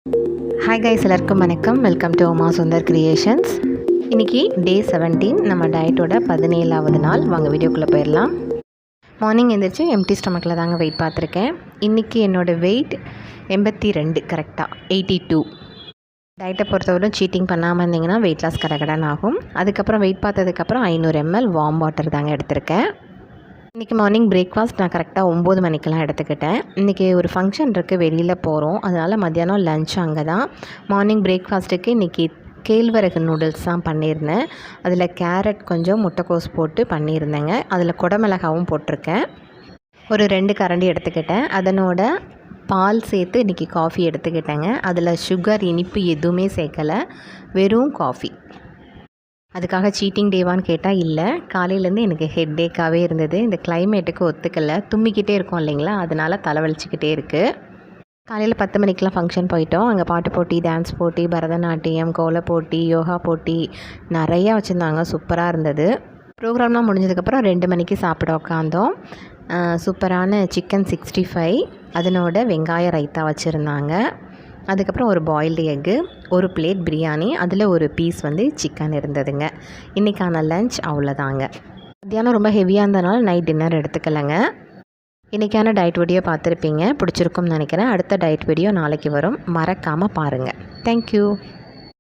Hi guys, எல்லாருக்கும் வணக்கம். Welcome to Uma Sundar creations. இன்றைக்கி டே 17, நம்ம டயட்டோட 17வது நாள். வாங்க வீடியோக்குள்ளே போயிடலாம். மார்னிங் எழுந்திரிச்சு எம்டி ஸ்டொமக்கில் தாங்க வெயிட் பார்த்துருக்கேன். இன்றைக்கி என்னோடய வெயிட் 82, கரெக்டாக 82. டயட்டை பொறுத்தவரை சீட்டிங் பண்ணாமல் இருந்தீங்கன்னா வெயிட் லாஸ் கடகடன் ஆகும். அதுக்கப்புறம் வெயிட் பார்த்ததுக்கப்புறம் 500 ml வார்ம் வாட்டர் தாங்க எடுத்திருக்கேன். இன்றைக்கி மார்னிங் பிரேக்ஃபாஸ்ட் நான் கரெக்டாக 9 மணிக்கெலாம் எடுத்துக்கிட்டேன். இன்றைக்கி ஒரு ஃபங்க்ஷன் இருக்குது, வெளியில் போகிறோம். அதனால் மத்தியானம் லன்ச் அங்கே தான். மார்னிங் பிரேக்ஃபாஸ்ட்டுக்கு இன்றைக்கி கேழ்வரகு நூடுல்ஸ் தான் பண்ணியிருந்தேன். அதில் கேரட் கொஞ்சம் முட்டைக்கோஸ் போட்டு பண்ணியிருந்தேங்க. அதில் குடமிளகாவும் போட்டிருக்கேன். ஒரு 2 கரண்டி எடுத்துக்கிட்டேன். அதனோட பால் சேர்த்து இன்றைக்கி காஃபி எடுத்துக்கிட்டேங்க. அதில் சுகர் இனிப்பு எதுவுமே சேர்க்கலை, வெறும் காஃபி. அதுக்காக சீட்டிங் டேவான்னு கேட்டால் இல்லை. காலையிலேருந்து எனக்கு ஹெட்டேக்காகவே இருந்தது. இந்த கிளைமேட்டுக்கு ஒத்துக்கலை, தும்மிக்கிட்டே இருக்கும் இல்லைங்களா, அதனால் தலைவலிச்சிக்கிட்டே இருக்குது. காலையில் 10 மணிக்கெலாம் ஃபங்க்ஷன் போயிட்டோம். அங்கே பாட்டு போட்டி, டான்ஸ் போட்டி, பரதநாட்டியம், கோலம் போட்டி, யோகா போட்டி நிறையா வச்சுருந்தாங்க. சூப்பராக இருந்தது. ப்ரோக்ராம்லாம் முடிஞ்சதுக்கப்புறம் 2 மணிக்கு சாப்பிட உட்காந்தோம். சூப்பரான சிக்கன் 65, அதனோட வெங்காய ரைத்தா வச்சுருந்தாங்க. அதுக்கப்புறம் ஒரு பாயில்டு எக்கு, ஒரு பிளேட் பிரியாணி, அதில் ஒரு பீஸ் சிக்கன் இருந்ததுங்க. இன்றைக்கான லன்ச் அவ்வளோதாங்க. மத்தியானம் ரொம்ப ஹெவியாக இருந்ததுனால நைட் டின்னர் எடுத்துக்கலைங்க. இன்றைக்கான டயட் வீடியோ பார்த்துருப்பீங்க, பிடிச்சிருக்கும்னு நினைக்கிறேன். அடுத்த டயட் வீடியோ நாளைக்கு வரும், மறக்காமல் பாருங்கள். தேங்க்யூ.